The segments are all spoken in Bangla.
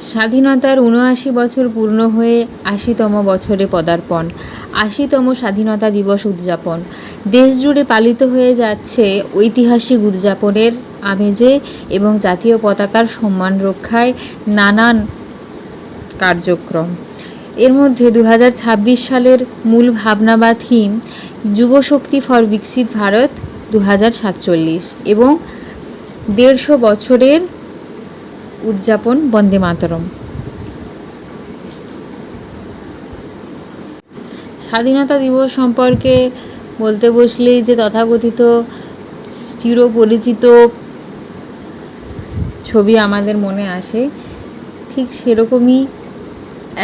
স্বাধীনতার ৭৯ বছর পূর্ণ হয়ে ৮০তম বছরে পদার্পণ। ৮০তম স্বাধীনতা দিবস উদযাপন। দেশ জুড়ে পালিত হয়ে যাচ্ছে ঐতিহাসিক উদযাপনের আমেজে এবং জাতীয় পতাকার সম্মান রক্ষায় নানান কার্যক্রম। এর মধ্যে 2026 সালের মূল ভাবনা বা থিম যুবশক্তি ফর বিকশিত ভারত 2047 এবং ১৫০ বছরের উদযাপন বন্দে মাতরম। স্বাধীনতা দিবস সম্পর্কে বলতে বসলেই যে তথাকথিত চিরপরিচিত ছবি আমাদের মনে আসে, ঠিক সেরকমই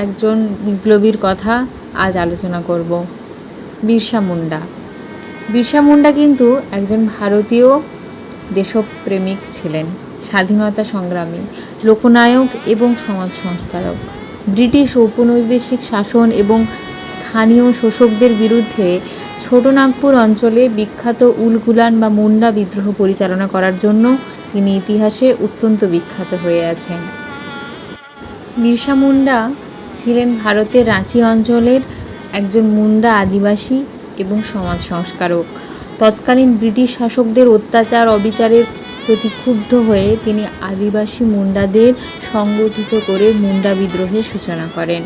একজন বিপ্লবীর কথা আজ আলোচনা করব, বিরসা মুন্ডা। বিরসা মুন্ডা কিন্তু একজন ভারতীয় দেশপ্রেমিক ছিলেন, স্বাধীনতা সংগ্রামী, লোকনায়ক এবং সমাজ সংস্কারক। ব্রিটিশ ঔপনিবেশিক শাসন এবং স্থানীয় শোষকদের বিরুদ্ধে ছোটনাগপুর অঞ্চলে বিখ্যাত উলগুলান বা মুন্ডা বিদ্রোহ পরিচালনা করার জন্য তিনি ইতিহাসে অত্যন্ত বিখ্যাত হয়ে আছেন। বিরসা মুন্ডা ছিলেন ভারতের রাঁচি অঞ্চলের একজন মুন্ডা আদিবাসী এবং সমাজ সংস্কারক। তৎকালীন ব্রিটিশ শাসকদের অত্যাচার অবিচারের প্রতি ক্ষুব্ধ হয়ে তিনি আদিবাসী মুন্ডাদের সংগঠিত করে মুন্ডা বিদ্রোহের সূচনা করেন।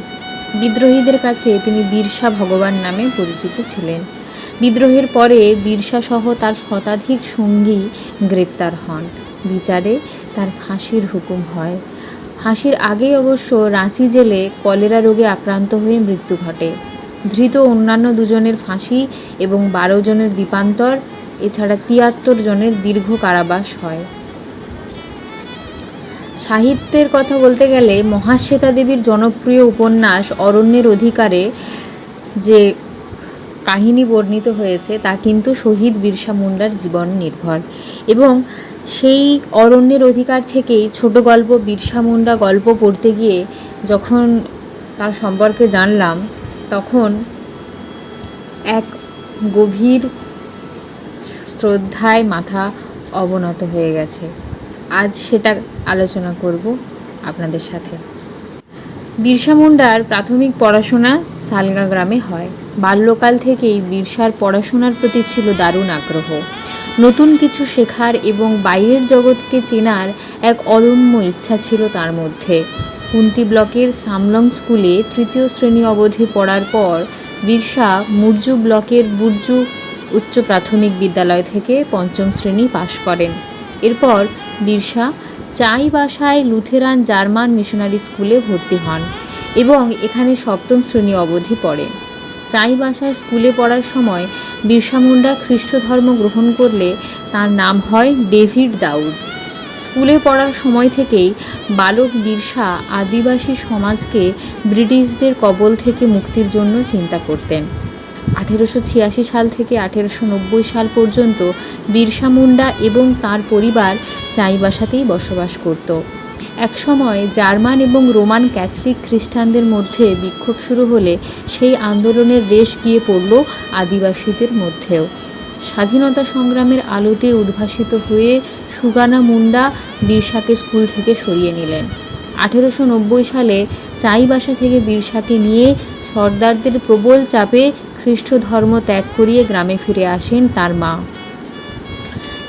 বিদ্রোহীদের কাছে তিনি বিরসা ভগবান নামে পরিচিত ছিলেন। বিদ্রোহের পরে বিরসা সহ তার শতাধিক সঙ্গী গ্রেপ্তার হন। বিচারে তার ফাঁসির হুকুম হয়। ফাঁসির আগেই অবশ্য রাঁচি জেলে কলেরা রোগে আক্রান্ত হয়ে মৃত্যু ঘটে। ধৃত অন্যান্য 2 জনের ফাঁসি এবং 12 জনের দ্বীপান্তর, এছাড়া 73 জনের দীর্ঘ কারাবাস হয়। সাহিত্যের কথা বলতে গেলে মহাশ্বেতা দেবীর জনপ্রিয় উপন্যাস অরণ্যের অধিকারে যে কাহিনী বর্ণিত হয়েছে তা কিন্তু শহীদ বিরসা মুন্ডার জীবন নির্ভর, এবং সেই অরণ্যের অধিকার থেকেই ছোট গল্প বিরসা মুন্ডা গল্প পড়তে গিয়ে যখন তার সম্পর্কে জানলাম, তখন এক গভীর শ্রদ্ধায় মাথা অবনত হয়ে গেছে। আজ সেটা আলোচনা করব আপনাদের সাথে। বিরসা মুন্ডার প্রাথমিক পড়াশোনা সালগা গ্রামে হয়। বাল্যকাল থেকেই বিরসার পড়াশোনার প্রতি ছিল দারুণ আগ্রহ। নতুন কিছু শেখার এবং বাইরের জগৎকে চেনার এক অদম্য ইচ্ছা ছিল তার মধ্যে। কুন্তি ব্লকের সামলং স্কুলে 3য় শ্রেণী অবধি পড়ার পর বিরসা মুরজু ব্লকের বুরজু উচ্চ প্রাথমিক বিদ্যালয় থেকে 5ম শ্রেণী পাশ করেন। এরপর বিরসা চাইবাসায় লুথেরান জার্মান মিশনারি স্কুলে ভর্তি হন এবং এখানে 7ম শ্রেণী অবধি পড়েন। চাইবাসার স্কুলে পড়ার সময় বিরসা মুন্ডা খ্রিস্ট ধর্ম গ্রহণ করলে তার নাম হয় ডেভিড দাউদ। স্কুলে পড়ার সময় থেকেই বালক বিরসা আদিবাসী সমাজকে ব্রিটিশদের কবল থেকে মুক্তির জন্য চিন্তা করতেন। 1886 সাল থেকে 1890 সাল পর্যন্ত বিরসা মুন্ডা এবং তার পরিবার চাইবাসাতেই বসবাস করত। একসময় জার্মান এবং রোমান ক্যাথলিক খ্রিস্টানদের মধ্যে বিক্ষোভ শুরু হলে সেই আন্দোলনের রেশ গিয়ে পড়ল আদিবাসীদের মধ্যেও। স্বাধীনতা সংগ্রামের আলোতে উদ্ভাসিত হয়ে সুগানা মুন্ডা বিরসাকে স্কুল থেকে সরিয়ে নিলেন। 1890 সালে চাইবাসা থেকে বিরসাকে নিয়ে সর্দারদের প্রবল চাপে খ্রিস্ট ধর্ম ত্যাগ করিয়ে গ্রামে ফিরে আসেন তার মা।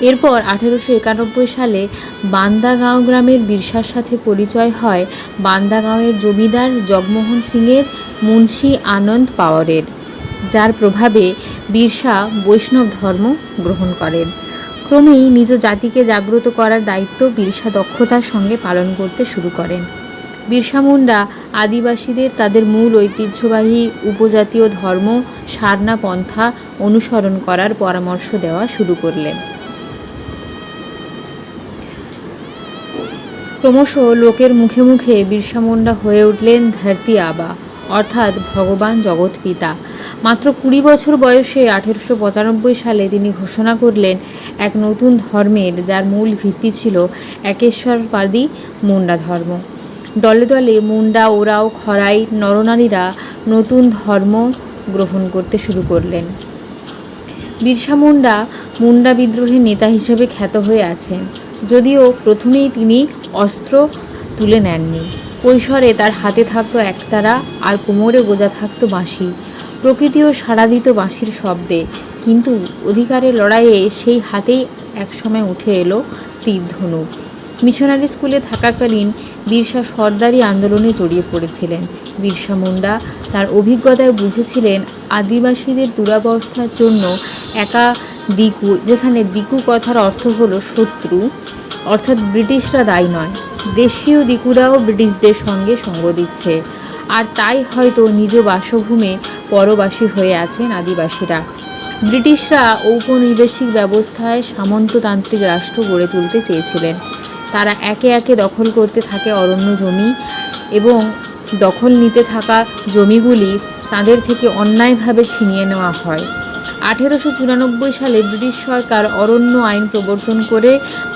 এরপর 1891 সালে বান্দাগাঁও গ্রামের বিরসার সাথে পরিচয় হয় বান্দাগাঁওয়ের জমিদার জগমোহন সিংয়ের মুন্সি আনন্দ পাওয়ারের, যার প্রভাবে বিরসা বৈষ্ণব ধর্ম গ্রহণ করেন। ক্রমেই নিজ জাতিকে জাগ্রত করার দায়িত্ব বিরসা দক্ষতার সঙ্গে পালন করতে শুরু করেন। বিরসা মুন্ডা আদিবাসীদের তাদের মূল ঐতিহ্যবাহী উপজাতীয় ধর্ম সারনা পন্থা অনুসরণ করার পরামর্শ দেওয়া শুরু করলেন। ক্রমশ লোকের মুখে মুখে বিরসা মুন্ডা হয়ে উঠলেন ধরতি আবা, অর্থাৎ ভগবান জগৎ পিতা। মাত্র 20 বছর বয়সে 1895 সালে তিনি ঘোষণা করলেন এক নতুন ধর্মের, যার মূল ভিত্তি ছিল একেশ্বরবাদী মুন্ডা ধর্ম। দলে দলে মুন্ডা, ওরাও, খরাই নরনারীরা নতুন ধর্ম গ্রহণ করতে শুরু করলেন। বিরসা মুন্ডা মুন্ডা বিদ্রোহের নেতা হিসেবে খ্যাত হয়ে আছেন, যদিও প্রথমেই তিনি অস্ত্র তুলে নেননি। কৈশোরে তার হাতে থাকতো একতারা আর কোমরে গোজা থাকতো বাঁশি। প্রকৃতিও সাড়া দিত বাঁশির শব্দে। কিন্তু অধিকারের লড়াইয়ে সেই হাতেই একসময় উঠে এলো তীর-ধনুক। মিশনারি স্কুলে থাকাকালীন বিরসা সর্দারি আন্দোলনে জড়িয়ে পড়েছিলেন। বিরসা মুন্ডা তার অভিজ্ঞতায় বুঝেছিলেন আদিবাসীদের দুরবস্থার জন্য একা দিকু, যেখানে দিকু কথার অর্থ হলো শত্রু, অর্থাৎ ব্রিটিশরা দায়ী নয়, দেশীয় দিকুরাও ব্রিটিশদের সঙ্গে সঙ্গ দিচ্ছে। আর তাই হয়তো নিজ বাসভূমে পরবাসী হয়ে আছেন আদিবাসীরা। ব্রিটিশরা ঔপনিবেশিক ব্যবস্থায় সামন্ততান্ত্রিক রাষ্ট্র গড়ে তুলতে চেয়েছিলেন। তারা একে একে দখল করতে থাকে অরণ্য জমি এবং দখল নিতে থাকা জমিগুলি তাদের থেকে অন্যায়ভাবে ছিনিয়ে নেওয়া হয়। 1894 সালে ব্রিটিশ সরকার অরণ্য আইন প্রবর্তন করে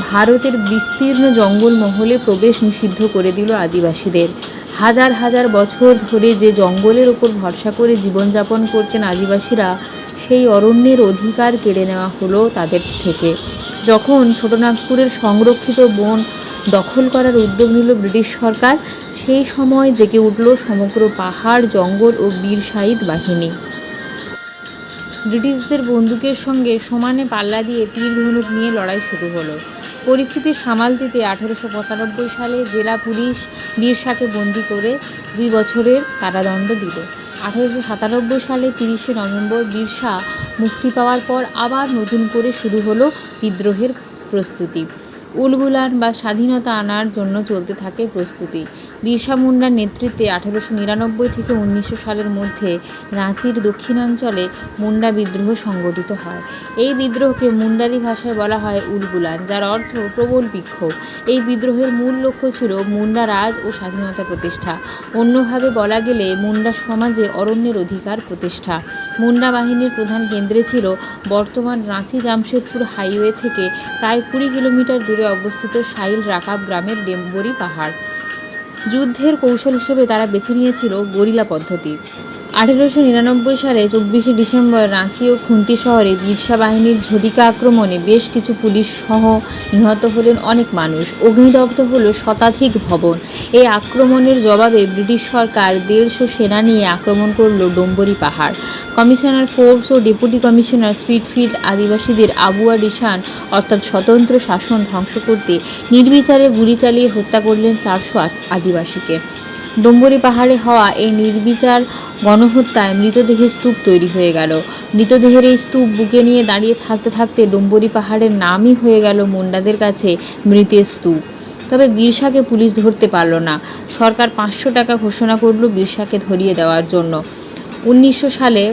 ভারতের বিস্তীর্ণ জঙ্গলমহলে প্রবেশ নিষিদ্ধ করে দিল আদিবাসীদের। হাজার হাজার বছর ধরে যে জঙ্গলের ওপর ভরসা করে জীবনযাপন করতেন আদিবাসীরা, সেই অরণ্যের অধিকার কেড়ে নেওয়া হলো তাদের থেকে। যখন ছোটনাগপুরের সংরক্ষিত বন দখল করার উদ্যোগ নিল ব্রিটিশ সরকার, সেই সময় জেগে উঠল সমগ্র পাহাড়, জঙ্গল ও বীর সাইদ বাহিনী। ব্রিটিশদের বন্দুকের সঙ্গে সমানে পাল্লা দিয়ে তীর ধনুক নিয়ে লড়াই শুরু হলো। পরিস্থিতি সামাল দিতে 1895 সালে জেলা পুলিশ বিরসাকে বন্দি করে 2 বছরের কারাদণ্ড দিল। 1897 সালে 30শে নভেম্বর বিরসা মুক্তি পাওয়ার পর আবার নতুন করে শুরু হলো বিদ্রোহের প্রস্তুতি। উলগুলান বা স্বাধীনতা আনার জন্য চলতে থাকে প্রস্তুতি। বিরসা মুন্ডার নেতৃত্বে 1899 থেকে 1900 সালের মধ্যে রাঁচির দক্ষিণাঞ্চলে মুন্ডা বিদ্রোহ সংগঠিত হয়। এই বিদ্রোহকে মুন্ডারি ভাষায় বলা হয় উলগুলান, যার অর্থ প্রবল বিক্ষোভ। এই বিদ্রোহের মূল লক্ষ্য ছিল মুন্ডা রাজ ও স্বাধীনতা প্রতিষ্ঠা। অন্যভাবে বলা গেলে মুন্ডা সমাজে অরণ্যের অধিকার প্রতিষ্ঠা। মুন্ডা বাহিনীর প্রধান কেন্দ্রে ছিল বর্তমান রাঁচি জামশেদপুর হাইওয়ে থেকে প্রায় 20 কিলোমিটার দূরে অবস্থিত সাইল রাকাব গ্রামের ডোম্বরি পাহাড়। যুদ্ধের কৌশল হিসেবে তারা বেছে নিয়েছিল গরিলা পদ্ধতি। 1899 সালে 24শে ডিসেম্বর রাঁচি ও খুন্তি শহরে বিরসা বাহিনীর ঝটিকা আক্রমণে বেশ কিছু পুলিশ সহ নিহত হলেন অনেক মানুষ, অগ্নিদগ্ধ হল শতাধিক ভবন। এই আক্রমণের জবাবে ব্রিটিশ সরকার 150 সেনা নিয়ে আক্রমণ করল ডোম্বরি পাহাড়। কমিশনার ফোর্বস ও ডেপুটি কমিশনার স্ট্রিটফিল্ড আদিবাসীদের আবুয়া ডিসান অর্থাৎ স্বতন্ত্র শাসন ধ্বংস করতে নির্বিচারে গুলি চালিয়ে হত্যা করলেন 400 আদিবাসীকে। ডোম্বরি পাহাড়ে হওয়া এই নির্বিচার গণহত্যায় মৃতদেহের স্তূপ তৈরি হয়ে গেল। মৃতদেহের এই স্তূপ বুকে নিয়ে দাঁড়িয়ে থাকতে থাকতে ডোম্বরি পাহাড়ের নামই হয়ে গেল মুন্ডাদের কাছে মৃতের স্তূপ। তবে বিরসাকে পুলিশ ধরতে পারল না। সরকার 500 টাকা ঘোষণা করল বিরসাকে ধরিয়ে দেওয়ার জন্য। 1900 সালে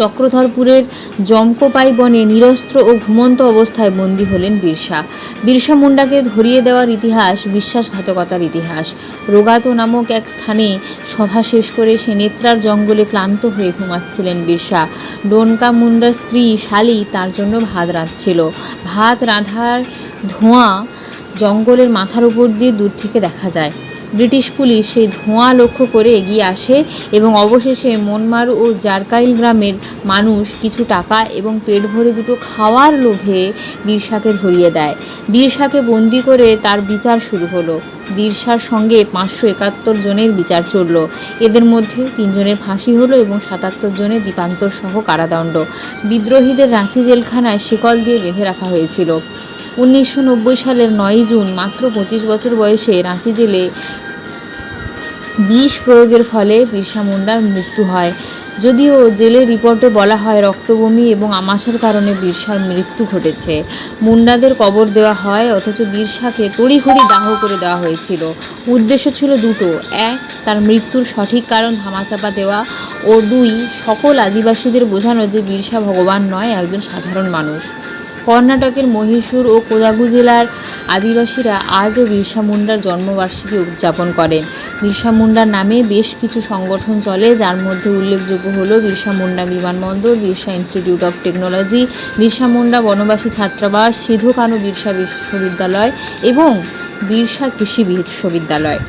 চক্রধরপুরের জমকোপাই বনে নিরস্ত্র ও ঘুমন্ত অবস্থায় বন্দী হলেন বিরসা। বিরসা মুন্ডাকে ধরিয়ে দেওয়ার ইতিহাস বিশ্বাসঘাতকতার ইতিহাস। রোগাতো নামক এক স্থানে সভা শেষ করে সে নেত্রার জঙ্গলে ক্লান্ত হয়ে ঘুমাচ্ছিলেন বিরসা। ডোনকা মুন্ডার স্ত্রী শালি তার জন্য ভাত রাঁধছিল। ভাত রাঁধার ধোঁয়া জঙ্গলের মাথার উপর দিয়ে দূর থেকে দেখা যায়। ব্রিটিশ পুলিশ সেই ধোঁয়া লক্ষ্য করে এগিয়ে আসে এবং অবশেষে মনমারু ও জারকাইল গ্রামের মানুষ কিছু টাকা এবং পেট ভরে দুটো খাওয়ার লোভে বিরসাকে ধরিয়ে দেয়। বিরসাকে বন্দি করে তার বিচার শুরু হলো। বিরসার সঙ্গে 571 জনের বিচার চলল। এদের মধ্যে 3 জনের ফাঁসি হলো এবং 77 জনের দ্বীপান্তর সহ কারাদণ্ড। বিদ্রোহীদের রাঁচি জেলখানায় শিকল দিয়ে বেঁধে রাখা হয়েছিল। 1990 সালের 9 জুন মাত্র 25 বছর বয়সে রাঁচি জেলে বিষ প্রয়োগের ফলে বিরসা মুন্ডার মৃত্যু হয়। যদিও জেলের রিপোর্টে বলা হয় রক্তবমি এবং আমাশার কারণে বিরসার মৃত্যু ঘটেছে। মুন্ডাদের কবর দেওয়া হয়, অথচ বিরসাকে তড়িঘড়ি দাহ করে দেওয়া হয়েছিল। উদ্দেশ্য ছিল দুটো: 1, তার মৃত্যুর সঠিক কারণ ধামাচাপা দেওয়া, ও 2, সকল আদিবাসীদের বোঝানো যে বিরসা ভগবান নয়, একজন সাধারণ মানুষ। কর্ণাটকের মহীশূর ও কোডাগু জেলার আদিবাসীরা আজও বিরসা মুন্ডার জন্মবার্ষিকী উদযাপন করেন। বিরসা মুন্ডার নামে বেশ কিছু সংগঠন চলে, যার মধ্যে উল্লেখযোগ্য হল বিরসা মুন্ডা বিমানবন্দর, Birsa institute of technology, Birsa Munda বনবাসী ছাত্রাবাস, সিধু কানু বিরসা বিশ্ববিদ্যালয় এবং বিরসা কৃষি বিশ্ববিদ্যালয়।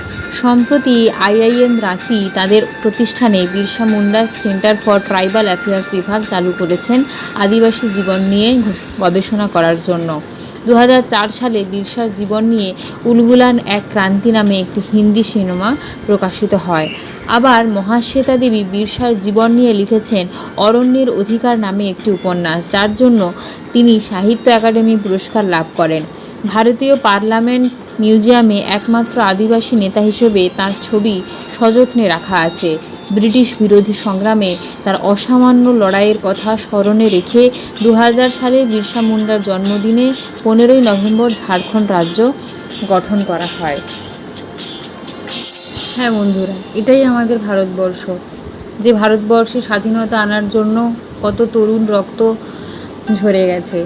সম্প্রতি IIM রাঁচি তাদের প্রতিষ্ঠানে Birsa Munda centre for tribal affairs বিভাগ চালু করেছেন আদিবাসী জীবন নিয়ে গবেষণা করার জন্য। 2004 সালে বিরসার জীবন নিয়ে উলগুলান এক ক্রান্তি নামে একটি হিন্দি সিনেমা প্রকাশিত হয়। আবার মহাশ্বেতা দেবী বিরসার জীবন নিয়ে লিখেছেন অরণ্যের অধিকার নামে একটি উপন্যাস, যার জন্য তিনি সাহিত্য একাডেমি পুরস্কার লাভ করেন। ভারতীয় পার্লামেন্ট মিউজিয়ামে একমাত্র আদিবাসী নেতা হিসেবে তাঁর ছবি সযত্নে রাখা আছে। ব্রিটিশ বিরোধী সংগ্রামে তার অসামান্য লড়াইয়ের কথা স্মরণে রেখে 2000 সালে বিরসা মুন্ডার জন্মদিনে 15ই নভেম্বর ঝাড়খণ্ড রাজ্য গঠন করা হয়। হ্যাঁ বন্ধুরা, এটাই আমাদের ভারতবর্ষ, যে ভারতবর্ষে স্বাধীনতা আনার জন্য কত তরুণ রক্ত ঝরে গেছে।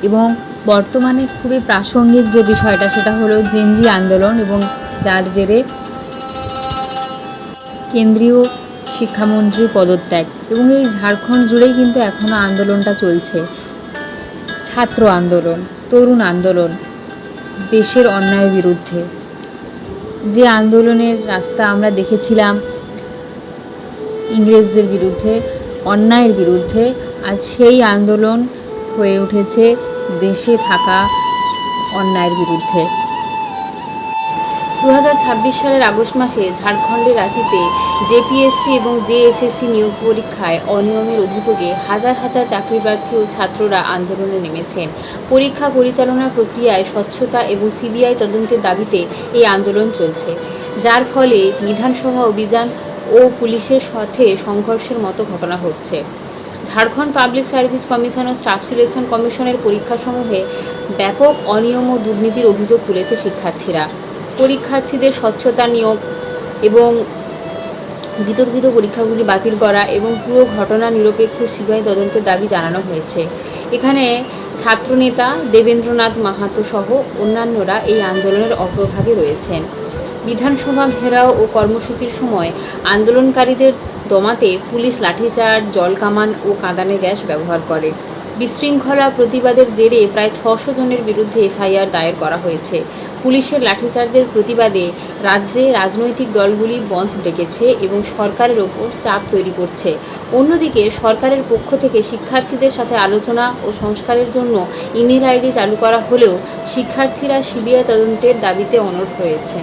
এবং বর্তমানে খুবই প্রাসঙ্গিক যে বিষয়টা, সেটা হলো জেনজি আন্দোলন, এবং যার জেরে কেন্দ্রীয় শিক্ষামন্ত্রীর পদত্যাগ। এবং এই ঝাড়খণ্ড জুড়েই কিন্তু এখনও আন্দোলনটা চলছে। ছাত্র আন্দোলন, তরুণ আন্দোলন, দেশের অন্যায়ের বিরুদ্ধে। যে আন্দোলনের রাস্তা আমরা দেখেছিলাম ইংরেজদের বিরুদ্ধে, অন্যায়ের বিরুদ্ধে, আজ সেই আন্দোলন হয়ে উঠেছে দেশে থাকা অন্যায়ের বিরুদ্ধে। 2026 সালের আগস্ট মাসে ঝাড়খণ্ডের রাঁচিতে জেপিএসসি এবং জেএসএসসি নিয়োগ পরীক্ষায় অনিয়মের অভিযোগে হাজার হাজার চাকরিপ্রার্থী ও ছাত্ররা আন্দোলনে নেমেছেন। পরীক্ষা পরিচালনার প্রক্রিয়ায় স্বচ্ছতা এবং সিবিআই তদন্তের দাবিতে এই আন্দোলন চলছে, যার ফলে বিধানসভা অভিযান ও পুলিশের সাথে সংঘর্ষের মতো ঘটনা ঘটছে। ঝাড়খণ্ড পাবলিক সার্ভিস কমিশন ও স্টাফ সিলেকশন কমিশনের পরীক্ষাসমূহে ব্যাপক অনিয়ম ও দুর্নীতির অভিযোগ তুলেছে শিক্ষার্থীরা। পরীক্ষার্থীদের স্বচ্ছতা নিয়োগ এবং বিতর্কিত পরীক্ষাগুলি বাতিল করা এবং পুরো ঘটনা নিরপেক্ষ সিবিআই তদন্তের দাবি জানানো হয়েছে। এখানে ছাত্রনেতা দেবেন্দ্রনাথ মাহাতো সহ অন্যান্যরা এই আন্দোলনের অগ্রভাগে রয়েছেন। বিধানসভা ঘেরাও ও কর্মসূচির সময় আন্দোলনকারীদের দমাতে পুলিশ লাঠিচার্জ, জলকামান ও কাঁদানে গ্যাস ব্যবহার করে। বিশৃঙ্খলা প্রতিবাদের জেরে প্রায় 600 জনের বিরুদ্ধে এফআইআর দায়ের করা হয়েছে। পুলিশের লাঠিচার্জের প্রতিবাদে রাজ্যে রাজনৈতিক দলগুলি বন্ধ ডেকেছে এবং সরকারের ওপর চাপ তৈরি করছে। অন্যদিকে সরকারের পক্ষ থেকে শিক্ষার্থীদের সাথে আলোচনা ও সংস্কারের জন্য ইমেল আইডি চালু করা হলেও শিক্ষার্থীরা সিবিআই তদন্তের দাবিতে অনড় রয়েছে।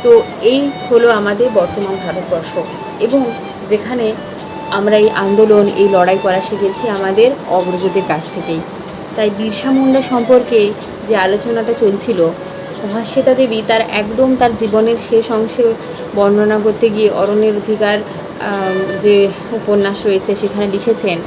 তো এই হলো আমাদের বর্তমান ভারতবর্ষ, এবং যেখানে আমরা এই আন্দোলন, এই লড়াই করা শিখেছি আমাদের অগ্রজদের কাছ থেকেই। তাই বিরসা মুন্ডা সম্পর্কে যে আলোচনাটা চলছিল, মহাশ্বেতা দেবী তার জীবনের শেষ অংশে বর্ণনা করতে গিয়ে অরণ্যের অধিকার যে উপন্যাস রয়েছে সেখানে লিখেছেন,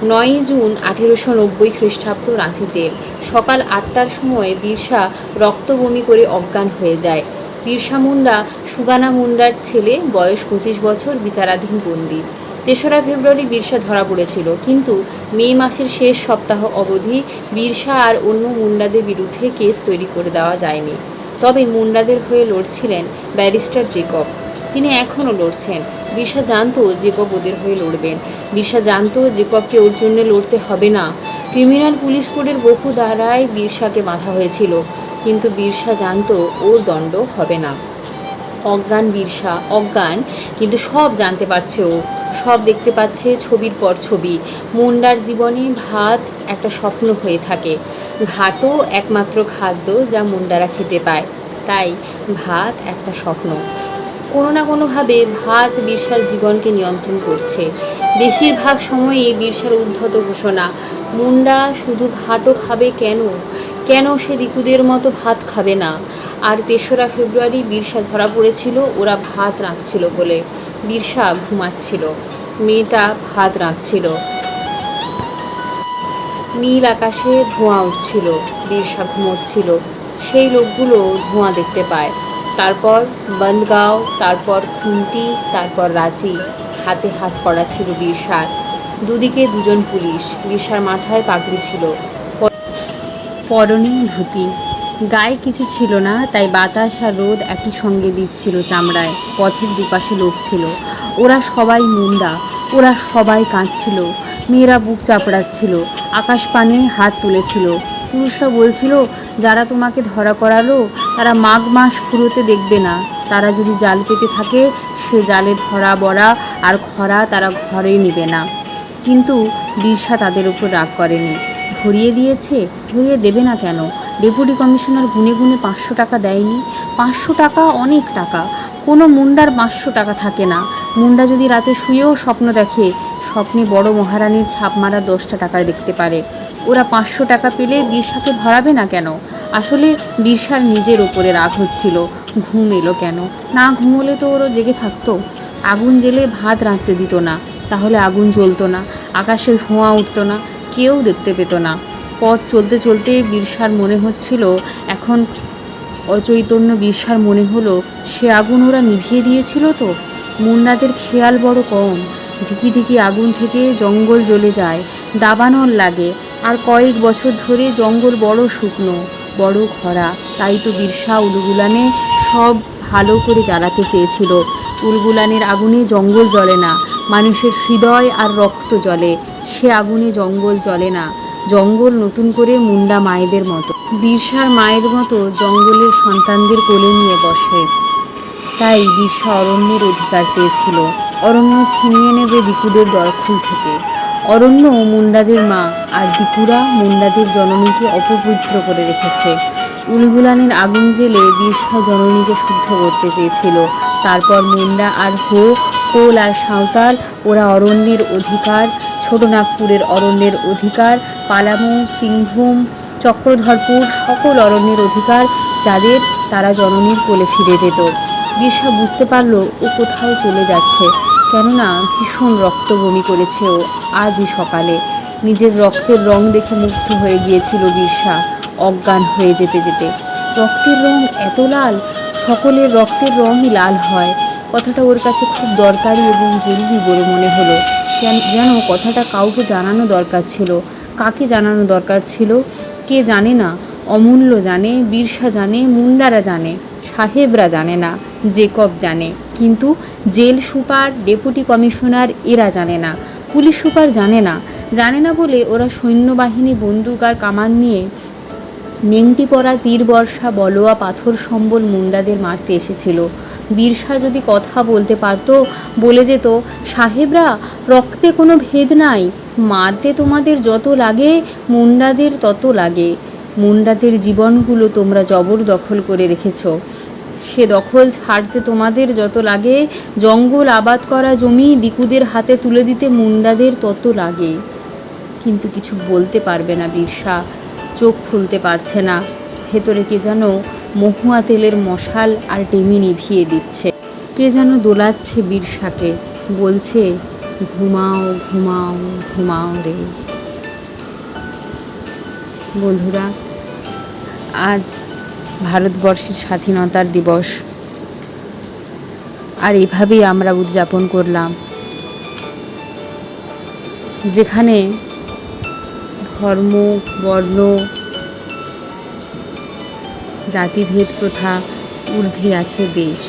9ই জুন 1890 খ্রিস্টাব্দ, রাঁচি জেল। সকাল 8টার সময় বিরসা রক্তবমি করে অজ্ঞান হয়ে যায়। বিরসা মুন্ডা সুগানা মুন্ডার ছেলে, বয়স 25 বছর, বিচারাধীন বন্দী। 3রা ফেব্রুয়ারি বিরসা ধরা পড়েছিল, কিন্তু মে মাসের শেষ সপ্তাহ অবধি বিরসা আর অন্য মুন্ডাদের বিরুদ্ধে কেস তৈরি করে দেওয়া যায়নি। তবে মুন্ডাদের হয়ে লড়ছিলেন ব্যারিস্টার জেকব। তিনি এখনও লড়ছেন। বিরসা জানতো জেকব ওদের হয়ে লড়বেন। বিরসা জানতো জেকবকে ওর জন্য লড়তে হবে না। ক্রিমিনাল পুলিশ কোডের বহু ধারায় বিরসাকে বাঁধা হয়েছিল, কিন্তু বিরসা জানতো ওর দণ্ড হবে না। অজ্ঞান বিরসা, অজ্ঞান, কিন্তু সব জানতে পারছে ও, সব দেখতে পাচ্ছে ছবির পর ছবি। মুন্ডার জীবনে ভাত একটা স্বপ্ন হয়ে থাকে। ঘাটও একমাত্র খাদ্য যা মুন্ডারা খেতে পায়, তাই ভাত একটা স্বপ্ন। কোনো না কোনোভাবে ভাত বিরসার জীবনকে নিয়ন্ত্রণ করছে। বেশিরভাগ সময়ই বিরসার উদ্ধত ঘোষণা, মুন্ডা শুধু ঘাটও খাবে কেন, কেন সে দিকুদের মতো ভাত খাবে না। আর 3রা ফেব্রুয়ারি বিরসা ধরা পড়েছিল ওরা ভাত রাঁধছিল বলে। বিরসা ঘুমাচ্ছিল, মেয়েটা ভাত রাঁধছিল। নীল আকাশে ধোঁয়া উঠছিল, বিরসা ঘুমোচ্ছিল। সেই লোকগুলো ধোঁয়া দেখতে পায়। তারপর বন্দগাঁও, তারপর খুন্তি, তারপর রাঁচি। হাতে হাত করা ছিল বিরসার। দুদিকে 2জন পুলিশ। বিরসার মাথায় পাগড়ি ছিল, পরনে ধুতি। গায়ে কিছু ছিল না, তাই বাতাস আর রোদ একই সঙ্গে বিঁধছিল চামড়ায়। পথের দুপাশে লোক ছিল, ওরা সবাই মুন্ডা। ওরা সবাই কাঁদছিল। মেয়েরা বুক চাপড়াচ্ছিল, আকাশ পানে হাত তুলেছিল। পুরুষরা বলছিল, যারা তোমাকে ধরা করালো তারা মাঘ মাস ফুরোতে দেখবে না। তারা যদি জাল পেতে থাকে, সে জালে ধরা বড়া আর খরা তারা ঘরে নেবে না। কিন্তু বিরসা তাদের উপর রাগ করেনি। ধরিয়ে দিয়েছে? ধরিয়ে দেবে না কেন? ডেপুটি কমিশনার গুনে গুনে 500 টাকা দেয়নি? 500 টাকা অনেক টাকা। কোনো মুন্ডার 500 টাকা থাকে না। মুন্ডা যদি রাতে শুয়েও স্বপ্ন দেখে, স্বপ্নে বড় মহারানীর ছাপ মারা 10টা টাকা দেখতে পারে। ওরা 500 টাকা পেলে বিরসাকে ধরাবে না কেন? আসলে বিরসার নিজের ওপরে রাগ হচ্ছিল। ঘুম এলো কেন? না ঘুমোলে তো ওরও জেগে থাকতো। আগুন জ্বেলে ভাত রাঁধতে দিত না, তাহলে আগুন জ্বলতো না, আকাশে ধোঁয়া উঠতো না, কেউ দেখতে পেত না। পথ চলতে চলতে বিরসার মনে হচ্ছিল, এখন অচৈতন্য বিরসার মনে হলো সে আগুন ওরা নিভিয়ে দিয়েছিল তো। মুন্ডাদের খেয়াল বড় কম। ধিকি ধিকি আগুন থেকে জঙ্গল জ্বলে যায়, দাবানল লাগে। আর কয়েক বছর ধরে জঙ্গল বড় শুকনো, বড় খরা। তাই তো বিরসা উলুগুলানে সব ভালো করে জ্বালাতে চেয়েছিল। উলগুলানের আগুনে জঙ্গল জ্বলে না, মানুষের হৃদয় আর রক্ত জ্বলে। সে আগুনে জঙ্গল জ্বলে না। জঙ্গল নতুন করে মুন্ডা মায়েদের মতো, বিরসার মায়ের মতো জঙ্গলের সন্তানদের কোলে নিয়ে বসে। তাই বিরসা অরণ্যের অধিকার চেয়েছিল। অরণ্য ছিনিয়ে নেবে দিকুদের দখল থেকে। অরণ্য মুন্ডাদের মা, আর দিকুরা মুন্ডাদের জননীকে অপবিত্র করে রেখেছে। উলগুলানের আগুন জেলে বিরসা জননীকে শুদ্ধ করতে চেয়েছিল। তারপর মুন্ডা আর হো, কোল আর সাঁওতাল, ওরা অরণ্যের অধিকার, ছোটনাগপুরের অরণ্যের অধিকার, পালামু, সিংভূম, চক্রধরপুর, সকল অরণ্যের অধিকার যাদের, তারা জননীর কোলে ফিরে যেত। বিরসা বুঝতে পারল ও কোথাও চলে যাচ্ছে, কেননা ভীষণ রক্ত বমি করেছে ও আজই সকালে। নিজের রক্তের রং দেখে মুগ্ধ হয়ে গিয়েছিল বিরসা, অজ্ঞান হয়ে যেতে যেতে। রক্তের রং এত লাল? সকলের রক্তের রঙই লাল হয়। কথাটা ওর কাছে খুব দরকারি এবং জরুরি বলে মনে হলো। যেন কথাটা কাউকে জানানো দরকার ছিল। কাকে জানানো দরকার ছিল? কে জানে না? অমূল্য জানে, বিরসা জানে, মুন্ডারা জানে, সাহেবরা জানে না, জেকব জানে, কিন্তু জেল সুপার, ডেপুটি কমিশনার এরা জানে না, পুলিশ সুপার জানে না। জানে না বলে ওরা সৈন্যবাহিনী, বন্দুক আর কামান নিয়ে নেংটি পরা, তীর বর্ষা, বলোয়া, পাথর সম্বল মুন্ডাদের মারতে এসেছিল। বিরসা যদি কথা বলতে পারত, বলে যেত, সাহেবরা, রক্তে কোনো ভেদ নাই, মারতে তোমাদের যত লাগে মুন্ডাদের তত লাগে। মুন্ডাদের জীবনগুলো তোমরা জবরদখল করে রেখেছ, সে দখল ছাড়তে তোমাদের যত লাগে। জঙ্গল, আবাদ করা জমি দিকুদের হাতে তুলে দিতে মুন্ডাদের তত লাগে। কিন্তু কিছু বলতে পারবে না বিরসা, চোখ খুলতে পারছে না। ভেতরে কে যেন মহুয়া তেলের মশাল আর টেমি নিভিয়ে দিচ্ছে। কে যেন দোলাচ্ছে বিরসাকে, বলছে, ঘুমাও ঘুমাও ঘুমাও রে। বন্ধুরা, আজ ভারতবর্ষের স্বাধীনতার দিবস, আর এভাবেই আমরা উদযাপন করলাম। যেখানে ধর্ম, বর্ণ, জাতিভেদ প্রথা ঊর্ধ্বে আছে দেশ।